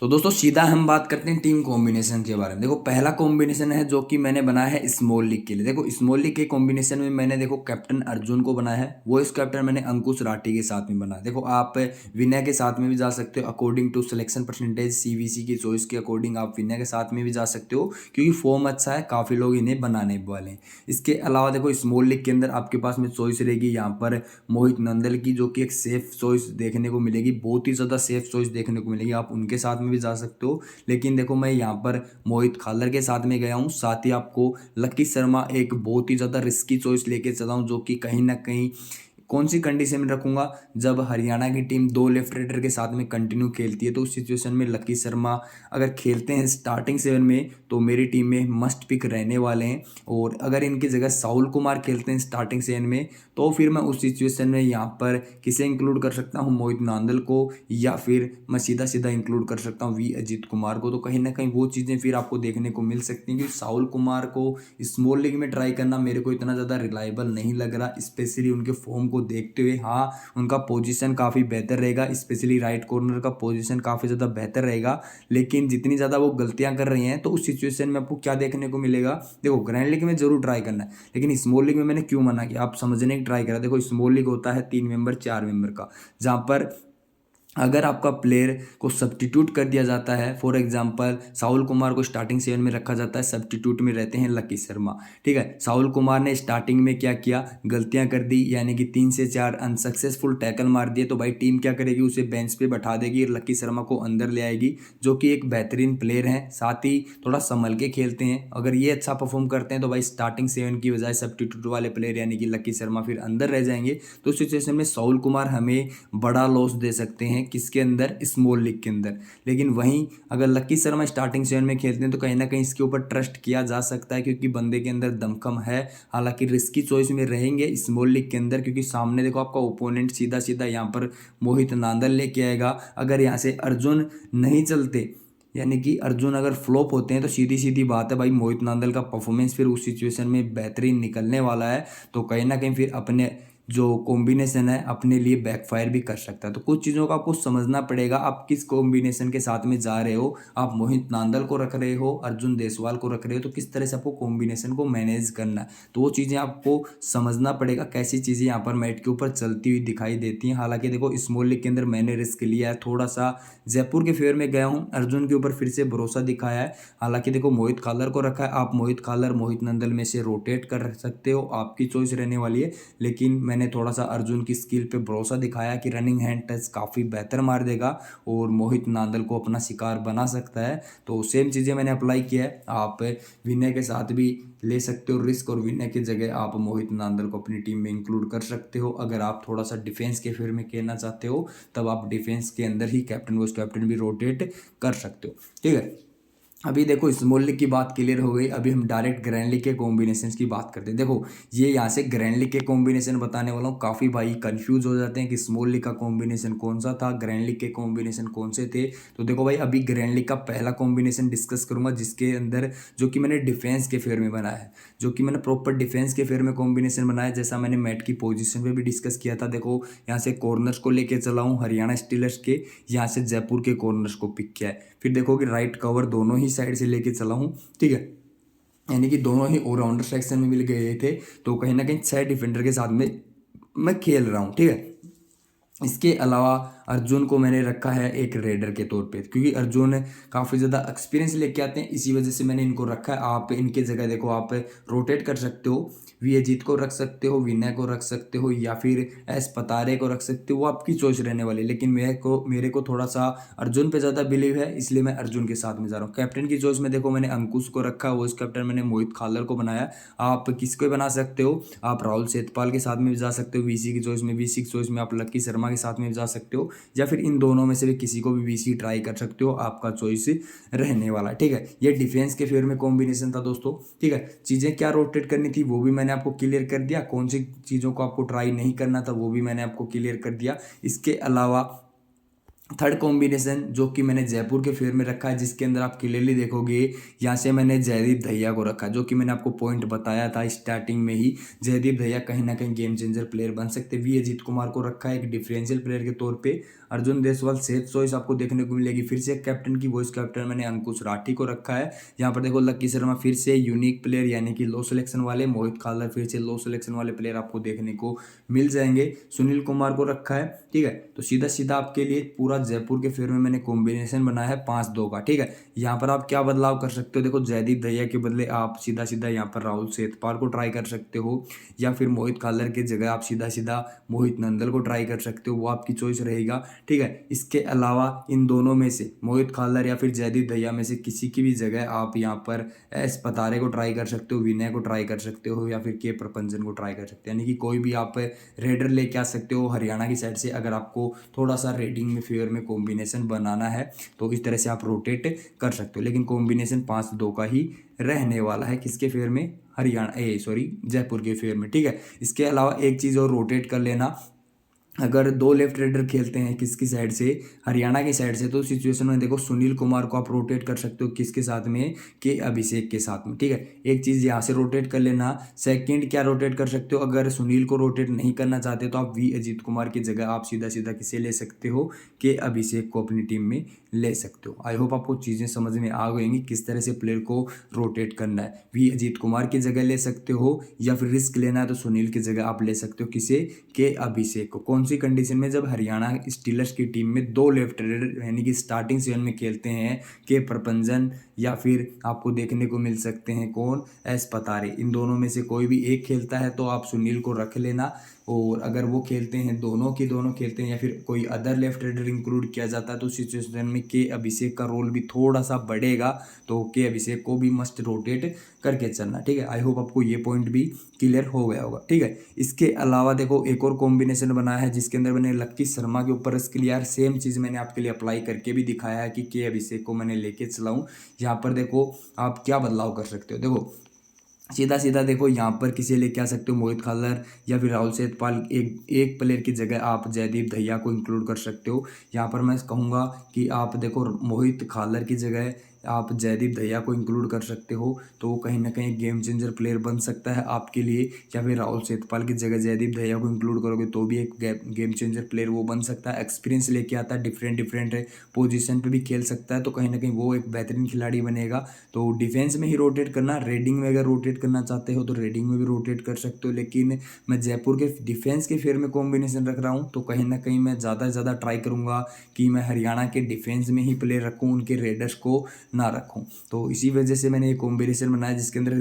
तो दोस्तों सीधा हम बात करते हैं टीम कॉम्बिनेशन के बारे में। देखो पहला कॉम्बिनेशन है जो कि मैंने बनाया है स्मॉल लीग के लिए। देखो स्मॉल लीग के कॉम्बिनेशन में मैंने देखो कैप्टन अर्जुन को बनाया है, वो इस कैप्टन मैंने अंकुश राठी के साथ में बनाया। देखो आप विनय के साथ में भी जा सकते हो, according to selection percentage CVC की चॉइस के अकॉर्डिंग आप विनय के साथ में भी जा सकते हो, क्योंकि फॉर्म अच्छा है, काफ़ी लोग इन्हें बनाने वाले हैं। इसके अलावा देखो स्मॉल लीग के अंदर आपके पास में चॉइस रहेगी यहाँ पर मोहित नंदल की, जो कि एक सेफ चॉइस देखने को मिलेगी, बहुत ही ज़्यादा सेफ चॉइस देखने को मिलेगी, आप उनके साथ में भी जा सकते हो। लेकिन देखो मैं यहाँ पर मोहित खालर के साथ में गया हूँ, साथ ही आपको लकी शर्मा एक बहुत ही ज़्यादा रिस्की चॉइस लेके चला हूँ, जो कि कहीं ना कहीं कौन सी कंडीशन में रखूंगा, जब हरियाणा की टीम दो लेफ्ट राइडर के साथ में कंटिन्यू खेलती है, तो उस सिचुएशन में लकी शर्मा अगर खेलते हैं स्टार्टिंग 7 में तो मेरी टीम में मस्ट पिक रहने वाले हैं। और अगर इनकी जगह साहुल कुमार खेलते हैं स्टार्टिंग 7 में, तो फिर मैं उस सिचुएशन में यहाँ पर किसे इंक्लूड कर सकता हूँ, मोहित नांदल को, या फिर मैं सीधा सीधा इंक्लूड कर सकता हूँ वी अजीत कुमार को। तो कहीं ना कहीं वो चीज़ें फिर आपको देखने को मिल सकती हैं, क्योंकि साहुल कुमार को स्मॉल लीग में ट्राई करना मेरे को इतना ज़्यादा रिलायबल नहीं लग रहा, स्पेशली उनके फॉर्म को देखते हुए। हाँ, उनका पोजीशन काफ़ी बेहतर रहेगा, स्पेशली राइट कॉर्नर का पोजीशन काफ़ी ज़्यादा बेहतर रहेगा, लेकिन जितनी ज़्यादा वो गलतियां कर रही हैं तो उस सिचुएशन में आपको क्या देखने को मिलेगा। देखो ग्रैंड लीग में जरूर ट्राई करना है, लेकिन स्मॉल लीग में मैंने क्यों मना किया, आप समझने की ट्राई करा। देखो स्मॉल लीग होता है 3 मेंबर 4 मेंबर का, जहाँ पर अगर आपका प्लेयर को सब्स्टिट्यूट कर दिया जाता है, फॉर एग्जांपल साहुल कुमार को स्टार्टिंग 7 में रखा जाता है, सब्स्टिट्यूट में रहते हैं लकी शर्मा, ठीक है। साहुल कुमार ने स्टार्टिंग में क्या किया, गलतियां कर दी, यानी कि 3 से 4 अनसक्सेसफुल टैकल मार दिए, तो भाई टीम क्या करेगी, उसे बेंच पे बैठा देगी और लकी शर्मा को अंदर ले आएगी, जो कि एक बेहतरीन प्लेयर है, साथ ही थोड़ा संभल के खेलते हैं। अगर ये अच्छा परफॉर्म करते हैं तो भाई स्टार्टिंग 7 की बजाय सब्स्टिट्यूट वाले प्लेयर यानी कि लकी शर्मा फिर अंदर रह जाएंगे। तो उस सिचुएशन में साहुल कुमार हमें बड़ा लॉस दे सकते हैं, किसके अंदर, स्मॉल लीग के अंदर। लेकिन वहीं अगर लकी शर्मा स्टार्टिंग 7 में खेलते हैं तो कहीं ना कहीं इसके ऊपर ट्रस्ट किया जा सकता है, क्योंकि बंदे के अंदर दमखम है। हालांकि रिस्की चॉइस में रहेंगे स्मॉल लीग के अंदर, क्योंकि सामने देखो आपका ओपोनेंट सीधा सीधा यहाँ पर मोहित नांदल लेके आएगा। अगर यहाँ से अर्जुन नहीं चलते, यानी कि अर्जुन अगर फ्लॉप होते हैं, तो सीधी सीधी बात है भाई मोहित नांदल का परफॉर्मेंस फिर उस सिचुएशन में बेहतरीन निकलने वाला है। तो कहीं ना कहीं फिर अपने जो कॉम्बिनेशन है अपने लिए बैकफायर भी कर सकता है। तो कुछ चीज़ों का आपको समझना पड़ेगा, आप किस कॉम्बिनेशन के साथ में जा रहे हो, आप मोहित नांदल को रख रहे हो, अर्जुन देसवाल को रख रहे हो, तो किस तरह से आपको कॉम्बिनेशन को मैनेज करना है, तो वो चीज़ें आपको समझना पड़ेगा, कैसी चीज़ें यहाँ पर मैट के ऊपर चलती हुई दिखाई देती हैं। हालांकि देखो स्मॉल लीग के अंदर मैंने रिस्क लिया है, थोड़ा सा जयपुर के फेवर में गया हूँ, अर्जुन के ऊपर फिर से भरोसा दिखाया है। हालांकि देखो मोहित खालर को रखा है, आप मोहित खालर मोहित नंदल में से रोटेट कर सकते हो, आपकी चॉइस रहने वाली है। लेकिन मैंने थोड़ा सा अर्जुन की स्किल पे भरोसा दिखाया कि रनिंग हैंड टच काफ़ी बेहतर मार देगा और मोहित नांदल को अपना शिकार बना सकता है। तो सेम चीज़ें मैंने अप्लाई किया है, आप विनय के साथ भी ले सकते हो रिस्क, और विनय की जगह आप मोहित नांदल को अपनी टीम में इंक्लूड कर सकते हो। अगर आप थोड़ा सा डिफेंस के फेवर में खेलना चाहते हो, तब आप डिफेंस के अंदर ही कैप्टन वाइस कैप्टन भी रोटेट कर सकते हो, ठीक है। अभी देखो स्मॉल लीग की बात क्लियर हो गई, अभी हम डायरेक्ट ग्रैंड लीग के कॉम्बिनेशन की बात करते हैं। देखो ये यहाँ से ग्रैंड लीग के कॉम्बिनेशन बताने वाला हूँ, काफ़ी भाई कंफ्यूज हो जाते हैं कि स्मॉल लीग का कॉम्बिनेशन कौन सा था, ग्रैंड लीग के कॉम्बिनेशन कौन से थे। तो देखो भाई अभी ग्रैंड लीग का पहला कॉम्बिनेशन डिस्कस करूंगा, जिसके अंदर जो कि मैंने डिफेंस के फेवर में बनाया है, जो कि मैंने प्रॉपर डिफेंस के फेवर में कॉम्बिनेशन बनाया, जैसा मैंने मैट की पोजिशन पर भी डिस्कस किया था। देखो यहाँ से कॉर्नर्स को लेकर चला हूँ हरियाणा स्टीलर्स के, यहाँ से जयपुर के कॉर्नर्स को पिक किया है। फिर देखो कि राइट कवर दोनों ही साइड से लेके चला हूँ, ठीक है, यानी कि दोनों ही ऑलराउंडर सेक्शन में मिल गए थे। तो कहीं ना कहीं 6 डिफेंडर के साथ में मैं खेल रहा हूँ, ठीक है। इसके अलावा अर्जुन को मैंने रखा है एक रेडर के तौर पे, क्योंकि अर्जुन काफ़ी ज़्यादा एक्सपीरियंस लेके आते हैं, इसी वजह से मैंने इनको रखा है। आप इनके जगह देखो आप रोटेट कर सकते हो, वी अजीत को रख सकते हो, विनय को रख सकते हो, या फिर एस पतारे को रख सकते हो, वो आपकी चॉइस रहने वाली है। लेकिन मेरे को थोड़ा सा अर्जुन पे ज़्यादा बिलीव है, इसलिए मैं अर्जुन के साथ में जा रहा हूँ। कैप्टन की चॉइस में देखो मैंने अंकुश को रखा, वो इस कैप्टन मैंने मोहित खालर को बनाया। आप किसको बना सकते हो, आप राहुल सेतपाल के साथ में भी जा सकते हो, वीसी की चॉइस में, वीसी की चॉइस में आप लक्की शर्मा के साथ में भी जा सकते हो, या फिर इन दोनों में से भी किसी को भी वीसी ट्राई कर सकते हो, आपका चॉइस रहने वाला है, ठीक है। ये डिफेंस के फेवर में कॉम्बिनेशन था दोस्तों, ठीक है। चीज़ें क्या रोटेट करनी थी वो भी मैंने आपको क्लियर कर दिया, कौन सी चीज़ों को आपको ट्राई नहीं करना था वो भी मैंने आपको क्लियर कर दिया। इसके अलावा थर्ड कॉम्बिनेशन जो कि मैंने जयपुर के फेवर में रखा है, जिसके अंदर आप क्लियरली देखोगे यहाँ से मैंने जयदीप दहिया को रखा, जो कि मैंने आपको पॉइंट बताया था स्टार्टिंग में ही। जयदीप दहिया कहीं ना कहीं गेम चेंजर प्लेयर बन सकते। वी अजीत कुमार को रखा है एक डिफरेंशियल प्लेयर के तौर पे। अर्जुन देसवाल सेफ चॉइस आपको देखने को मिलेगी। फिर से कैप्टन की वॉइस कैप्टन मैंने अंकुश राठी को रखा है। यहाँ पर देखो लक्की शर्मा फिर से यूनिक प्लेयर यानी कि लो सिलेक्शन वाले। मोहित खालर फिर से लो सिलेक्शन वाले प्लेयर आपको देखने को मिल जाएंगे। सुनील कुमार को रखा है। ठीक है, तो सीधा सीधा आपके लिए पूरा जयपुर के फेवर में मैंने कॉम्बिनेशन बनाया है 5-2 का। ठीक है, यहाँ पर आप क्या बदलाव कर सकते हो, देखो जयदीप दहिया के बदले आप सीधा सीधा यहाँ पर राहुल सेठपाल को ट्राई कर सकते हो, या फिर मोहित खालर की जगह आप सीधा सीधा मोहित नंदल को ट्राई कर सकते हो, वो आपकी चॉइस रहेगा। ठीक है, इसके अलावा इन दोनों में से मोहित खालर या फिर जयदीप दहिया में से किसी की भी जगह आप यहाँ पर एस पतारे को ट्राई कर सकते हो, विनय को ट्राई कर सकते हो, या फिर के प्रपंजन को ट्राई कर सकते हो। यानी कि कोई भी आप रेडर लेके आ सकते हो हरियाणा की साइड से, अगर आपको थोड़ा सा रेडिंग में फेवर में कॉम्बिनेशन बनाना है तो इस तरह से आप रोटेट कर सकते हो। लेकिन कॉम्बिनेशन 5-2 का ही रहने वाला है, किसके फेवर में, हरियाणा सॉरी जयपुर के फेवर में। ठीक है, इसके अलावा एक चीज़ और रोटेट कर लेना, अगर दो लेफ्ट रेडर खेलते हैं किसकी साइड से, हरियाणा की साइड से, तो सिचुएशन में देखो सुनील कुमार को आप रोटेट कर सकते हो किसके साथ में, के अभिषेक के साथ में। ठीक है, एक चीज़ यहाँ से रोटेट कर लेना। सेकंड क्या रोटेट कर सकते हो, अगर सुनील को रोटेट नहीं करना चाहते तो आप वी अजीत कुमार की जगह आप सीधा सीधा किसे ले सकते हो, के अभिषेक को अपनी टीम में ले सकते हो। आई होप आपको चीज़ें समझ में आ गई किस तरह से प्लेयर को रोटेट करना है। वी अजीत कुमार की जगह ले सकते हो, या फिर रिस्क लेना है तो सुनील की जगह आप ले सकते हो किसे, के अभिषेक को। कौन सी कंडीशन में, जब हरियाणा स्टीलर्स की टीम में दो लेफ्ट रेडर यानी कि स्टार्टिंग सेवन में खेलते हैं, के प्रपंजन या फिर आपको देखने को मिल सकते हैं कौन, एस पतारे। इन दोनों में से कोई भी एक खेलता है तो आप सुनील को रख लेना, और अगर वो खेलते हैं दोनों के दोनों खेलते हैं या फिर कोई अदर लेफ्ट रेडर इंक्लूड किया जाता है तो सिचुएशन में के अभिषेक का रोल भी थोड़ा सा बढ़ेगा, तो के अभिषेक को भी मस्ट रोटेट करके चलना। ठीक है, आई होप आपको ये पॉइंट भी क्लियर हो गया होगा। ठीक है, इसके अलावा देखो एक और कॉम्बिनेशन बनाया है जिसके अंदर मैंने लक्की शर्मा के ऊपर रिस्क लिया है। सेम चीज़ मैंने आपके लिए अप्लाई करके भी दिखाया है कि के अभिषेक को मैंने लेके चलाऊँ। यहाँ पर देखो आप क्या बदलाव कर सकते हो, देखो सीधा सीधा देखो यहाँ पर किसी लेके आ सकते हो, मोहित खालर या फिर राहुल सेठपाल, एक एक प्लेयर की जगह आप जयदीप दहिया को इंक्लूड कर सकते हो। यहाँ पर मैं कहूँगा कि आप देखो मोहित खालर की जगह आप जयदीप दहिया को इंक्लूड कर सकते हो, तो वो कहीं ना कहीं गेम चेंजर प्लेयर बन सकता है आपके लिए। या फिर राहुल सेठपाल की जगह जयदीप दहिया को इंक्लूड करोगे तो भी एक गेम चेंजर प्लेयर वो बन सकता है। एक्सपीरियंस लेके आता है, डिफरेंट डिफरेंट पोजीशन पे भी खेल सकता है, तो कहीं ना कहीं वो एक बेहतरीन खिलाड़ी बनेगा। तो डिफेंस में ही रोटेट करना, रेडिंग में अगर रोटेट करना चाहते हो तो रेडिंग में भी रोटेट कर सकते हो। लेकिन मैं जयपुर के डिफेंस के फेयर में कॉम्बिनेशन रख रहा हूँ, तो कहीं ना कहीं मैं ज़्यादा से ज़्यादा ट्राई करूँगा कि मैं हरियाणा के डिफेंस में ही प्लेयर रखूँ, उनके रेडर्स को ना रखूँ। तो इसी वजह से मैंने ये कॉम्बिनेशन बनाया जिसके अंदर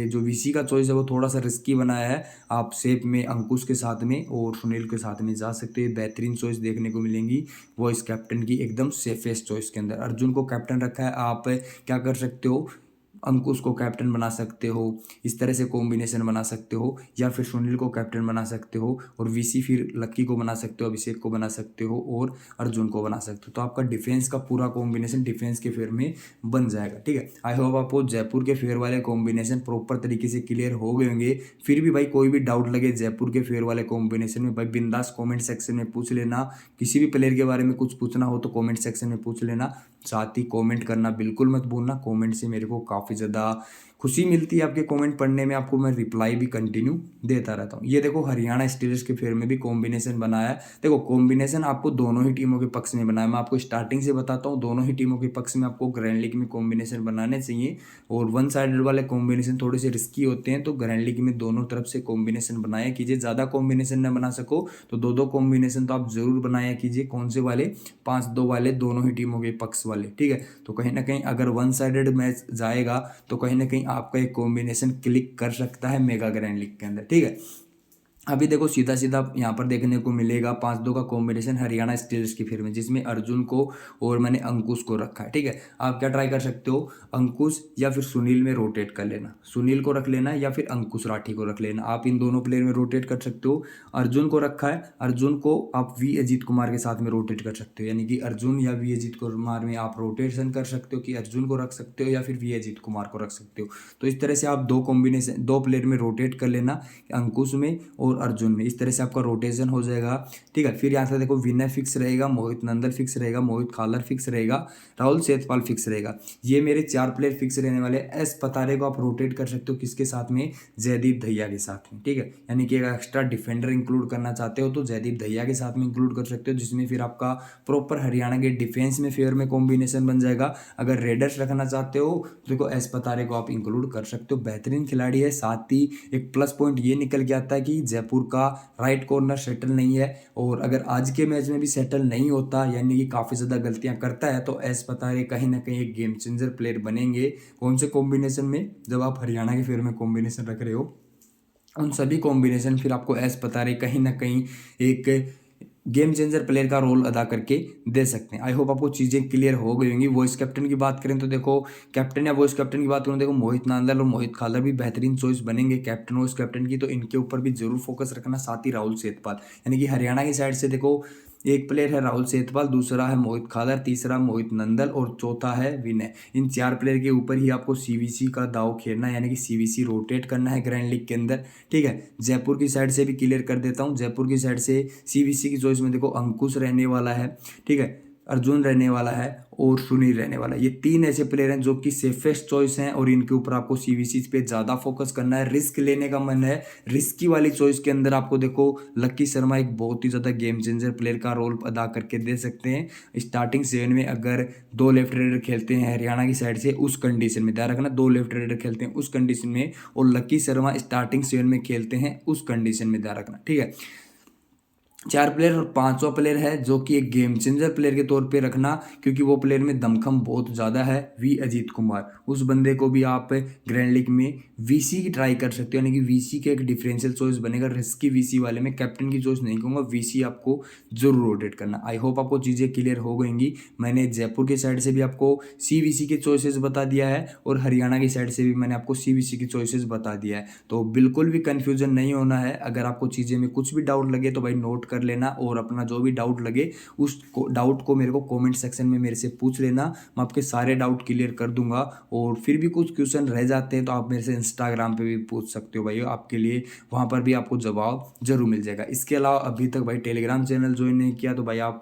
जो वीसी का चॉइस है वो थोड़ा सा रिस्की बनाया है। आप सेफ में अंकुश के साथ में और सुनील के साथ में जा सकते हैं, बेहतरीन चॉइस देखने को मिलेंगी वॉइस कैप्टन की, एकदम सेफेस्ट चॉइस के अंदर। अर्जुन को कैप्टन रखा है, आप क्या कर सकते हो, अंकुश को कैप्टन बना सकते हो, इस तरह से कॉम्बिनेशन बना सकते हो, या फिर सुनील को कैप्टन बना सकते हो और वीसी फिर लक्की को बना सकते हो, अभिषेक को बना सकते हो और अर्जुन को बना सकते हो। तो आपका डिफेंस का पूरा कॉम्बिनेशन डिफेंस के फेयर में बन जाएगा। ठीक है, आई होप आपको जयपुर के फेयर वाले कॉम्बिनेशन प्रॉपर तरीके से क्लियर हो गए होंगे। फिर भी भाई कोई भी डाउट लगे जयपुर के फेयर वाले कॉम्बिनेशन में, भाई बिंदास कॉमेंट सेक्शन में पूछ लेना। किसी भी प्लेयर के बारे में कुछ पूछना हो तो कॉमेंट सेक्शन में पूछ लेना। साथ ही कमेंट करना बिल्कुल मत भूलना, कमेंट से मेरे को काफ़ी ज़्यादा खुशी मिलती है, आपके कमेंट पढ़ने में, आपको मैं रिप्लाई भी कंटिन्यू देता रहता हूँ। ये देखो हरियाणा स्टीलर्स के फेयर में भी कॉम्बिनेशन बनाया है। देखो कॉम्बिनेशन आपको दोनों ही टीमों के पक्ष में बनाया, मैं आपको स्टार्टिंग से बताता हूँ, दोनों ही टीमों के पक्ष में आपको ग्रैंड लीग में कॉम्बिनेशन बनाने चाहिए। और वन साइडेड वाले कॉम्बिनेशन थोड़े से रिस्की होते हैं, तो ग्रैंड लीग में दोनों तरफ से कॉम्बिनेशन बनाया कीजिए। ज़्यादा कॉम्बिनेशन न बना सको तो दो दो कॉम्बिनेशन तो आप जरूर बनाया कीजिए। कौन से वाले, 5-2 वाले, दोनों ही टीमों के पक्ष वाले। ठीक है, तो कहीं ना कहीं अगर वन साइडेड मैच जाएगा तो कहीं ना कहीं आपका एक कॉम्बिनेशन क्लिक कर सकता है मेगा ग्रैंड लीग के अंदर। ठीक है, अभी देखो सीधा सीधा यहाँ पर देखने को मिलेगा 5-2 का कॉम्बिनेशन हरियाणा स्टीलर्स की फेयर में, जिसमें अर्जुन को और मैंने अंकुश को रखा है। ठीक है, आप क्या ट्राई कर सकते हो, अंकुश या फिर सुनील में रोटेट कर लेना, सुनील को रख लेना या फिर अंकुश राठी को रख लेना, आप इन दोनों प्लेयर में रोटेट कर सकते हो। अर्जुन को रखा है, अर्जुन को आप वी अजीत कुमार के साथ में रोटेट कर सकते हो, यानी कि अर्जुन या वी अजीत कुमार में आप रोटेशन कर सकते हो कि अर्जुन को रख सकते हो या फिर वी अजीत कुमार को रख सकते हो। तो इस तरह से आप दो कॉम्बिनेशन, दो प्लेयर में रोटेट कर लेना, अंकुश में और और अर्जुन में, इस तरह से आपका रोटेशन हो जाएगा। ठीक है, फिर यहाँ से देखो विनय फिक्स रहेगा, मोहित नंदल फिक्स रहेगा, मोहित खालर फिक्स रहेगा, राहुल सेठपाल फिक्स रहेगा। ये मेरे 4 प्लेयर फिक्स रहने वाले। एस पतारे को आप रोटेट कर सकते हो किसके साथ में, जयदीप दहिया के साथ में। ठीक है, यानी कि अगर एक्स्ट्रा डिफेंडर इंक्लूड करना चाहते हो तो जयदीप दहिया के साथ में इंक्लूड कर सकते हो, जिसमें फिर आपका प्रॉपर हरियाणा के डिफेंस में फेवर में कॉम्बिनेशन बन जाएगा। अगर रेडर्स रखना चाहते हो तो देखो एस पतारे को आप इंक्लूड कर सकते हो, बेहतरीन खिलाड़ी है। साथ ही एक प्लस पॉइंट ये निकल के आता है कि जयपुर का राइट कॉर्नर सेटल नहीं है, और अगर आज के मैच में भी सेटल नहीं होता, यानी कि काफ़ी ज़्यादा गलतियां करता है, तो एस पतारे कहीं ना कहीं एक गेम चेंजर प्लेयर बनेंगे। कौन से कॉम्बिनेशन में, जब आप हरियाणा के फेवर में कॉम्बिनेशन रख रहे हो, उन सभी कॉम्बिनेशन फिर आपको एस पतारे कहीं ना कहीं एक गेम चेंजर प्लेयर का रोल अदा करके दे सकते हैं। आई होप आपको चीज़ें क्लियर हो गई होंगी। वॉइस कैप्टन की बात करें तो देखो, कैप्टन या वॉइस कैप्टन की बात करूँ, देखो मोहित नांदल और मोहित खालर भी बेहतरीन चॉइस बनेंगे कैप्टन वॉइस कैप्टन की, तो इनके ऊपर भी जरूर फोकस रखना। साथ ही राहुल सेठपाल, यानी कि हरियाणा की साइड से देखो एक प्लेयर है राहुल सेठपाल, दूसरा है मोहित खालर, तीसरा मोहित नंदल और चौथा है विनय। इन 4 प्लेयर के ऊपर ही आपको सीवीसी का दाव खेलना है, यानी कि सीवीसी रोटेट करना है ग्रैंड लीग के अंदर। ठीक है, जयपुर की साइड से भी क्लियर कर देता हूँ। जयपुर की साइड से सीवीसी की चॉइस में देखो अंकुश रहने वाला है, ठीक है, अर्जुन रहने वाला है और सुनील रहने वाला है। ये 3 ऐसे प्लेयर हैं जो कि सेफेस्ट चॉइस हैं, और इनके ऊपर आपको सीवीसी पे ज़्यादा फोकस करना है। रिस्क लेने का मन है, रिस्की वाली चॉइस के अंदर आपको देखो लक्की शर्मा एक बहुत ही ज़्यादा गेम चेंजर प्लेयर का रोल अदा करके दे सकते हैं। स्टार्टिंग 7 में अगर 2 लेफ्ट रेडर खेलते हैं हरियाणा की साइड से, उस कंडीशन में ध्यान रखना, 2 लेफ्ट रेडर खेलते हैं उस कंडीशन में, और लक्की शर्मा स्टार्टिंग 7 में खेलते हैं उस कंडीशन में, ध्यान रखना। ठीक है, 4 प्लेयर और 5वां प्लेयर है जो कि एक गेम चेंजर प्लेयर के तौर पे रखना, क्योंकि वो प्लेयर में दमखम बहुत ज़्यादा है, वी अजीत कुमार। उस बंदे को भी आप ग्रैंड लीग में वीसी की ट्राई कर सकते हो, यानी कि वीसी के एक डिफरेंशियल चॉइस बनेगा। रिस्की वीसी वाले में कैप्टन की चॉइस नहीं कहूँगा, वीसी आपको जरूर रोटेट करना। आई होप आपको चीज़ें क्लियर हो गएंगी। मैंने जयपुर की साइड से भी आपको सीवीसी के चॉइसेस बता दिया है, और हरियाणा की साइड से भी मैंने आपको सीवीसी की चॉइसेस बता दिया है, तो बिल्कुल भी कन्फ्यूजन नहीं होना है। अगर आपको चीज़ें में कुछ भी डाउट लगे तो भाई नोट कर लेना, और अपना जो भी डाउट लगे उस डाउट को मेरे को कमेंट सेक्शन में मेरे से पूछ लेना, मैं आपके सारे डाउट क्लियर कर दूंगा। और फिर भी कुछ क्वेश्चन रह जाते हैं तो आप मेरे से इंस्टाग्राम पे भी पूछ सकते हो भाई, आपके लिए वहाँ पर भी आपको जवाब जरूर मिल जाएगा। इसके अलावा अभी तक भाई टेलीग्राम चैनल ज्वाइन नहीं किया तो भाई आप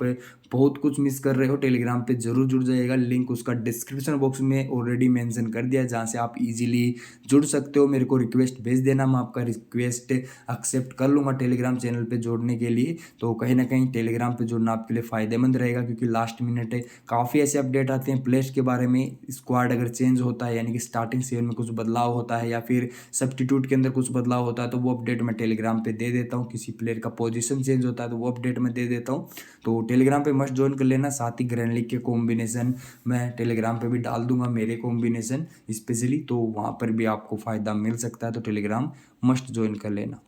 बहुत कुछ मिस कर रहे हो, टेलीग्राम पे जरूर जुड़ जाइएगा। लिंक उसका डिस्क्रिप्शन बॉक्स में ऑलरेडी मेंशन कर दिया है, जहाँ से आप इजीली जुड़ सकते हो। मेरे को रिक्वेस्ट भेज देना, मैं आपका रिक्वेस्ट एक्सेप्ट कर लूँगा टेलीग्राम चैनल पे जोड़ने के लिए। तो कहीं ना कहीं टेलीग्राम पे जुड़ना आपके लिए फ़ायदेमंद रहेगा, क्योंकि लास्ट मिनट काफ़ी ऐसे अपडेट आते हैं प्लेयर्स के बारे में। स्क्वाड अगर चेंज होता है, यानी कि स्टार्टिंग 7 में कुछ बदलाव होता है, या फिर सब्स्टिट्यूट के अंदर कुछ बदलाव होता है, तो वो अपडेट मैं टेलीग्राम पे दे देता हूँ। किसी प्लेयर का पोजीशन चेंज होता है तो वो अपडेट मैं दे देता हूँ। तो टेलीग्राम पे मस्ट ज्वाइन कर लेना। साथ ही ग्रैंड लीग के कॉम्बिनेशन मैं टेलीग्राम पे भी डाल दूंगा, मेरे कॉम्बिनेशन स्पेशली, तो वहाँ पर भी आपको फ़ायदा मिल सकता है। तो टेलीग्राम मस्ट ज्वाइन कर लेना।